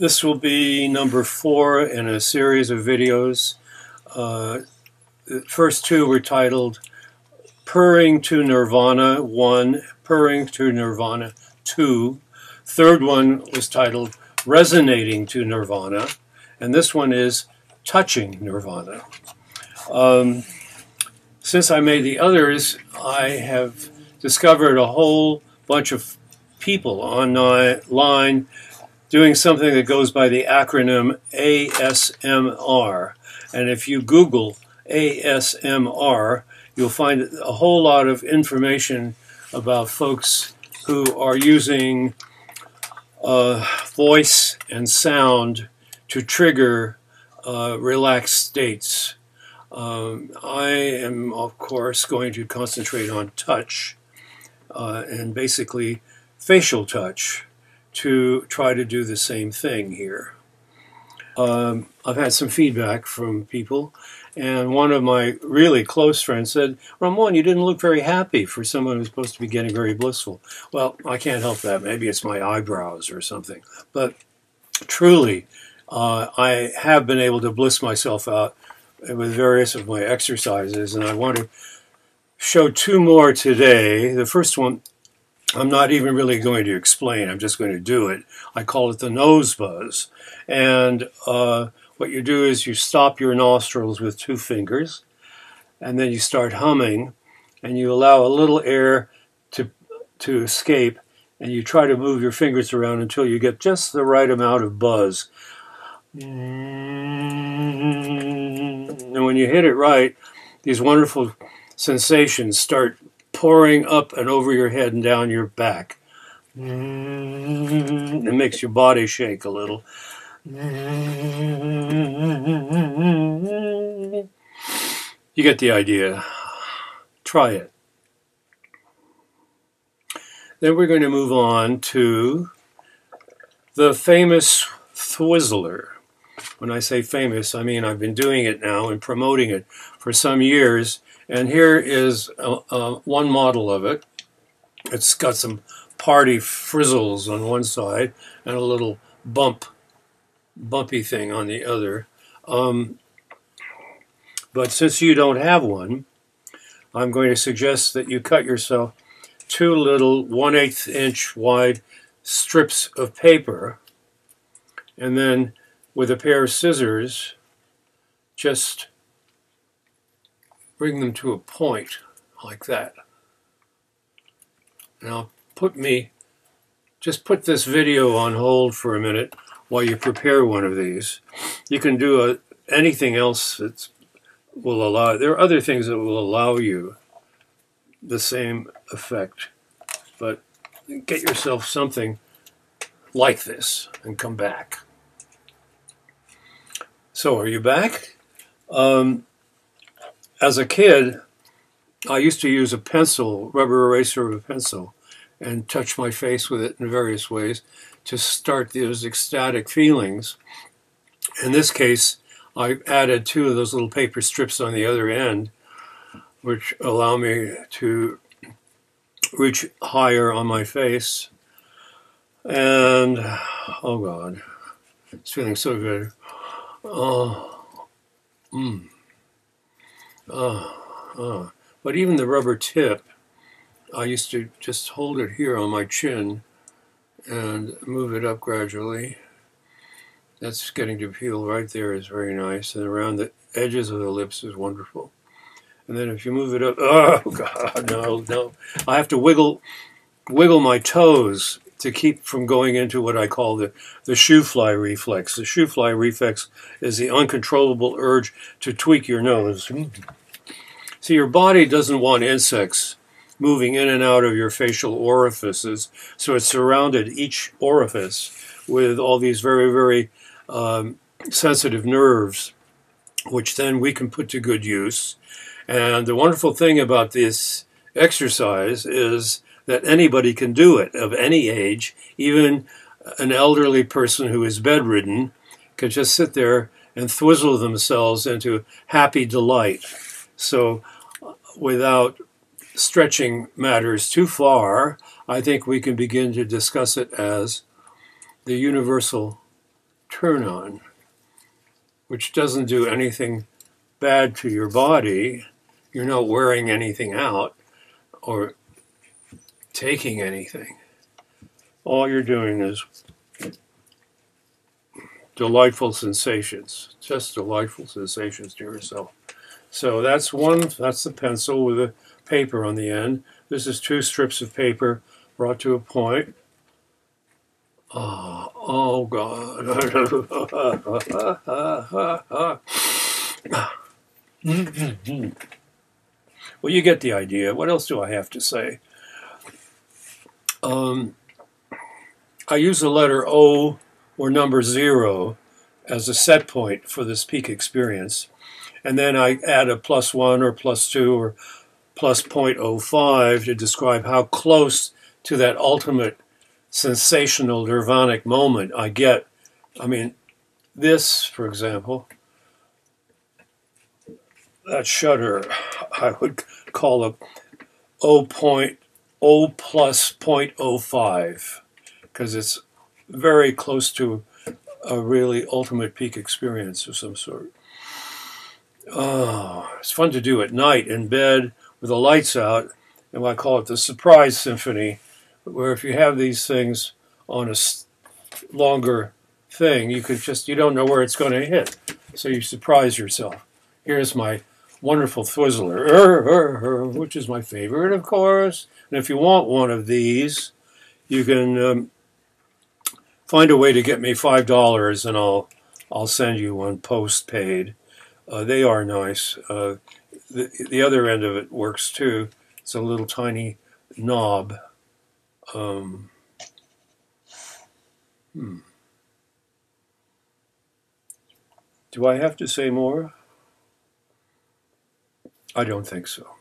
This will be number 4 in a series of videos. The first two were titled Purring to Nirvana 1, Purring to Nirvana 2. Third one was titled Resonating to Nirvana, and this one is Touching Nirvana. Since I made the others, I have discovered a whole bunch of people online doing something that goes by the acronym ASMR. And if you Google ASMR, you'll find a whole lot of information about folks who are using voice and sound to trigger relaxed states. I am, of course, going to concentrate on touch and basically facial touch to try to do the same thing here. I've had some feedback from people, and one of my really close friends said, "Ramon, you didn't look very happy for someone who's supposed to be getting very blissful." Well, I can't help that. Maybe it's my eyebrows or something. But truly, I have been able to bliss myself out with various of my exercises, and I want to show two more today. The first one, I'm not even really going to explain. I'm just going to do it. I call it the nose buzz. And what you do is you stop your nostrils with 2 fingers, and then you start humming, and you allow a little air to escape, and you try to move your fingers around until you get just the right amount of buzz. And when you hit it right, these wonderful sensations start pouring up and over your head and down your back. It makes your body shake a little. You get the idea. Try it. Then we're going to move on to the famous twizzler. When I say famous, I mean I've been doing it now and promoting it for some years. And here is one model of it. It's got some party frizzles on one side and a little bumpy thing on the other. But since you don't have one, I'm going to suggest that you cut yourself 2 little 1/8 inch wide strips of paper, and then with a pair of scissors, just bring them to a point like that. Now just put this video on hold for a minute while you prepare one of these. You can do anything else that will allow. There are other things that will allow you the same effect, but get yourself something like this and come back. So are you back? As a kid, I used to use a pencil, rubber eraser of a pencil, and touch my face with it in various ways to start those ecstatic feelings. In this case, I added 2 of those little paper strips on the other end, which allow me to reach higher on my face. And, oh God, it's feeling so good. But even the rubber tip, I used to just hold it here on my chin and move it up gradually. That's getting to feel right there is very nice. And around the edges of the lips is wonderful. And then if you move it up, oh God, no. I have to wiggle my toes to keep from going into what I call the shoe fly reflex. The shoe fly reflex is the uncontrollable urge to tweak your nose. See, your body doesn't want insects moving in and out of your facial orifices, so it's surrounded each orifice with all these very, very sensitive nerves, which then we can put to good use. And the wonderful thing about this exercise is that anybody can do it of any age. Even an elderly person who is bedridden can just sit there and twizzle themselves into happy delight. So without stretching matters too far, I think we can begin to discuss it as the universal turn-on, which doesn't do anything bad to your body. You're not wearing anything out or taking anything. All you're doing is delightful sensations, just delightful sensations to yourself. So that's the pencil with a paper on the end. This is 2 strips of paper brought to a point. Oh God. Well, you get the idea. What else do I have to say? I use the letter O or number 0 as a set point for this peak experience. And then I add a +1 or +2 or plus 0.05 to describe how close to that ultimate sensational nirvanic moment I get. I mean, this, for example, that shutter, I would call a 0 plus 0.05, because it's very close to a really ultimate peak experience of some sort. Oh, it's fun to do at night in bed with the lights out, and I call it the surprise symphony, where if you have these things on a longer thing, you don't know where it's going to hit, so you surprise yourself. Here's my wonderful twizzler, which is my favorite, of course. And if you want one of these, you can find a way to get me $5, and I'll send you one postpaid. They are nice. The other end of it works too. It's a little tiny knob. Do I have to say more? I don't think so.